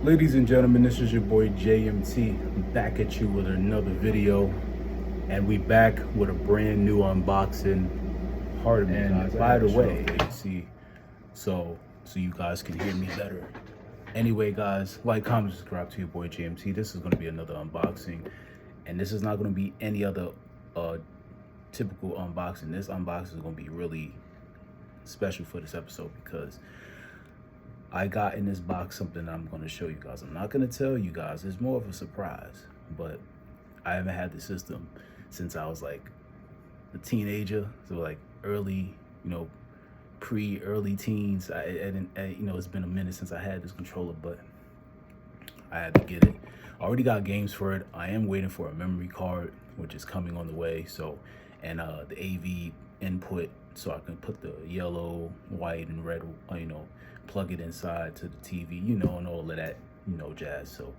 Ladies and gentlemen, this is your boy JMT. I'm back at you with another video, and we back with a brand new unboxing. Pardon me, guys. By the way, see, so you guys can hear me better. Anyway, guys, like, comment, subscribe to your boy JMT. This is going to be another unboxing, and this is not going to be any other typical unboxing. This unboxing is going to be really special for this episode because I got in this box something I'm going to show you guys. I'm not going to tell you guys. It's more of a surprise. But I haven't had the system since I was like a teenager. So like early, early teens. It's been a minute since I had this controller, but I had to get it. I already got games for it. I am waiting for a memory card, which is coming on the way. So, and the AV input, so I can put the yellow, white, and red, plug it inside to the TV, and all of that, jazz. So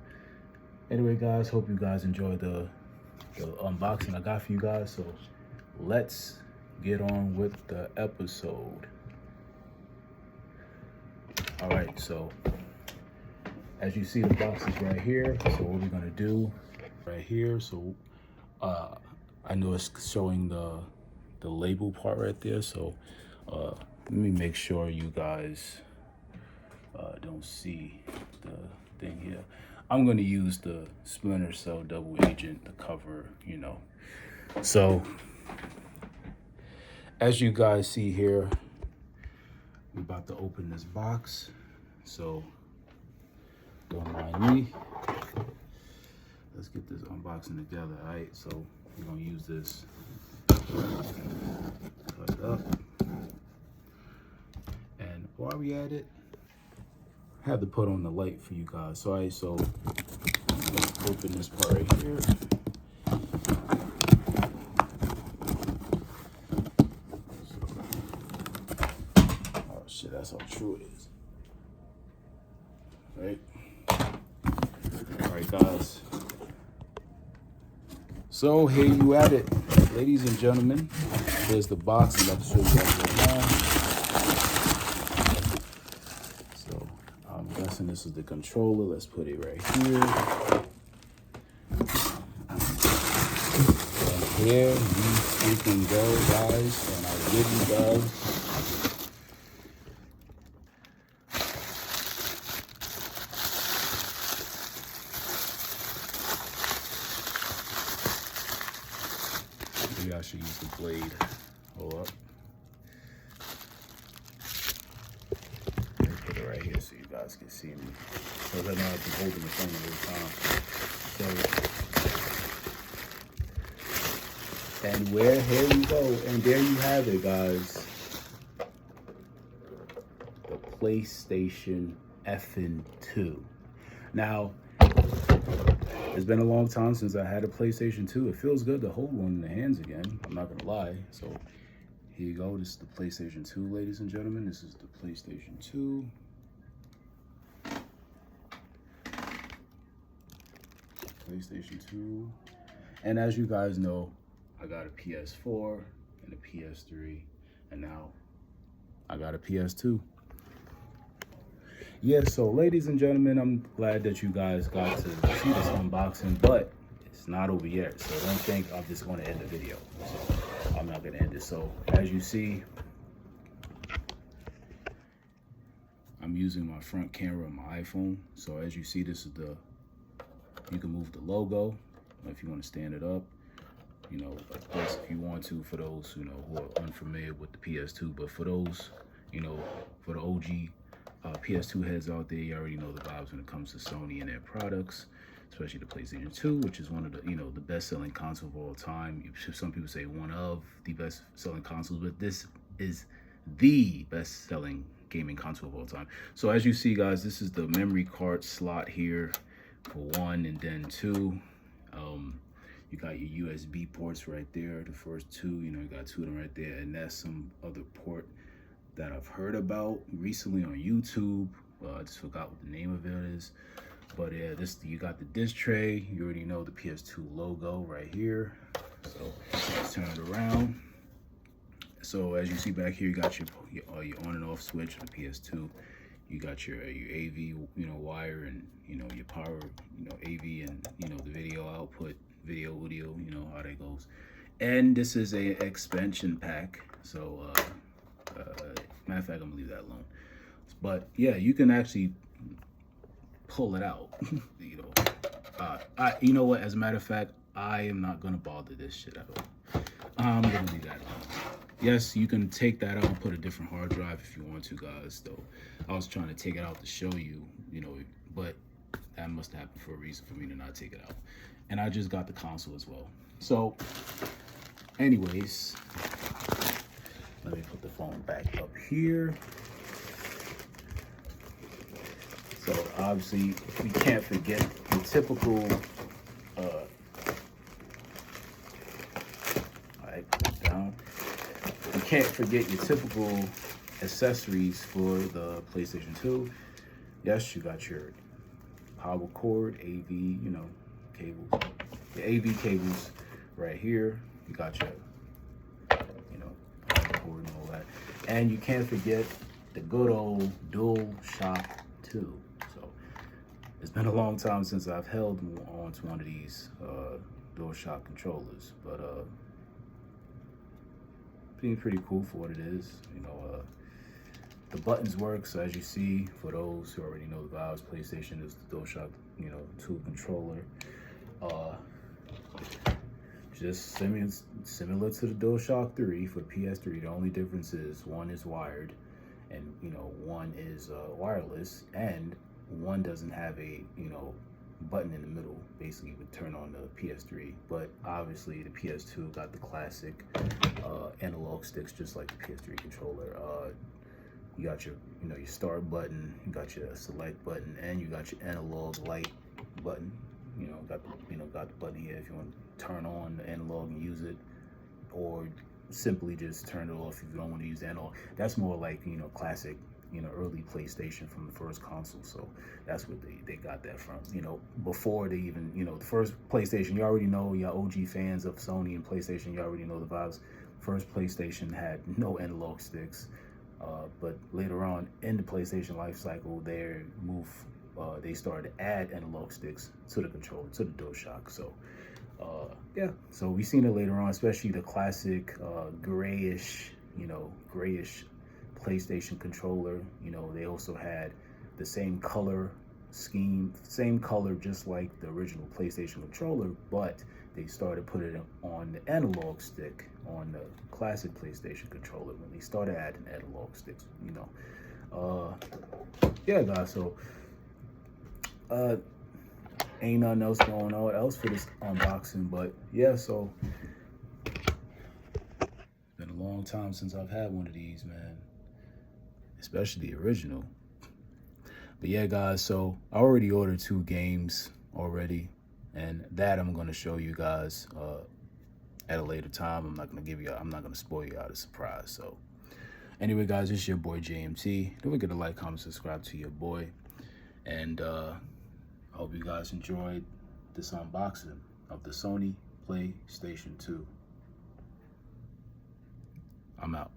anyway, guys, hope you guys enjoy the unboxing I got for you guys. So let's get on with the episode. All right, so as you see, the box is right here. So what we're gonna do right here, so I know it's showing the label part right there, so let me make sure you guys don't see the thing here. I'm going to use the Splinter Cell Double Agent to cover, So, as you guys see here, we're about to open this box. So, don't mind me. Let's get this unboxing together, all right? So, we're going to use this. Cut it up. And while we at it, I had to put on the light for you guys. So let's open this part right here. Oh shit, that's how true it is. All right, guys. So here you at it, ladies and gentlemen. Here's the box. I'm about to show you guys right now. I'm guessing this is the controller. Let's put it right here. And here you freaking go, guys. And I'll give you guys maybe I should use the blade. Hold up. Right here so you guys can see me. So I know I've been holding the phone the whole time. So, and here you go. And there you have it, guys. The PlayStation effing 2. Now, it's been a long time since I had a PlayStation 2. It feels good to hold one in the hands again. I'm not gonna lie. So here you go. This is the PlayStation 2, ladies and gentlemen. This is the PlayStation 2. PlayStation 2. And as you guys know, I got a PS4 and a PS3, and now I got a PS2. Yeah, so ladies and gentlemen, I'm glad that you guys got to see this unboxing, but it's not over yet. So don't think I'm just going to end the video. So I'm not going to end it. So as you see, I'm using my front camera on my iPhone. So as you see, this is you can move the logo if you want to stand it up, like this if you want to, for those, who are unfamiliar with the PS2. But for those, for the OG PS2 heads out there, you already know the vibes when it comes to Sony and their products, especially the PlayStation 2, which is one of the, the best-selling console of all time. Some people say one of the best-selling consoles, but this is the best-selling gaming console of all time. So as you see, guys, this is the memory card slot here for one, and then two, you got your USB ports right there. The first two, you got two of them right there, and that's some other port that I've heard about recently on YouTube. I just forgot what the name of it is, but yeah, you got the disc tray. You already know the PS2 logo right here. So let's turn it around. So as you see back here, you got your on and off switch for the PS2. You got your AV, you know, wire, and you know your power, you know, AV, and you know the video output, video, audio, you know how that goes. And this is a expansion pack. So matter of fact, I'm gonna leave that alone. But yeah, you can actually pull it out. You know, you know what? As a matter of fact, I am not gonna bother this shit out. I'm gonna leave that alone. Yes, you can take that out and put a different hard drive if you want to, guys. Though I was trying to take it out to show you, you know, but that must happen for a reason for me to not take it out. And I just got the console as well. So, anyways, let me put the phone back up here. So obviously, we can't forget the typical. Down. You can't forget your typical accessories for the PlayStation 2. Yes, you got your power cord, AV, you know, cables. The AV cables right here. You got your, you know, power cord and all that. And you can't forget the good old DualShock 2. So it's been a long time since I've held on to one of these DualShock controllers, but being pretty cool for what it is. You know, the buttons work, so as you see, for those who already know the vibes, PlayStation is the DualShock, you know, 2 controller. Just similar to the DualShock 3 for PS3. The only difference is one is wired, and you know, one is wireless, and one doesn't have a, you know, button in the middle, basically would turn on the PS3. But obviously the PS2 got the classic analog sticks, just like the PS3 controller. You got your, you know, your start button, you got your select button, and you got your analog light button. You know, got the button here if you want to turn on the analog and use it, or simply just turn it off if you don't want to use the analog. That's more like, you know, classic, you know, early PlayStation from the first console. So that's what they got that from, you know, before they even, you know, the first PlayStation, you already know, y'all OG fans of Sony and PlayStation, you already know the vibes. First PlayStation had no analog sticks, but later on in the PlayStation life cycle, they started to add analog sticks to the controller, to the DualShock. So yeah, so we've seen it later on, especially the classic grayish PlayStation controller. You know, they also had the same color scheme, same color, just like the original PlayStation controller, but they started putting it on the analog stick on the classic PlayStation controller when they started adding analog sticks, you know. Yeah, guys, so ain't nothing else going on else for this unboxing, but yeah, so been a long time since I've had one of these, man, especially the original. But yeah, guys, so I already ordered 2 games already, and that I'm going to show you guys at a later time. I'm not going to spoil you out a surprise. So anyway, guys, it's your boy JMT. Don't forget to like, comment, subscribe to your boy, and I hope you guys enjoyed this unboxing of the Sony PlayStation 2. I'm out.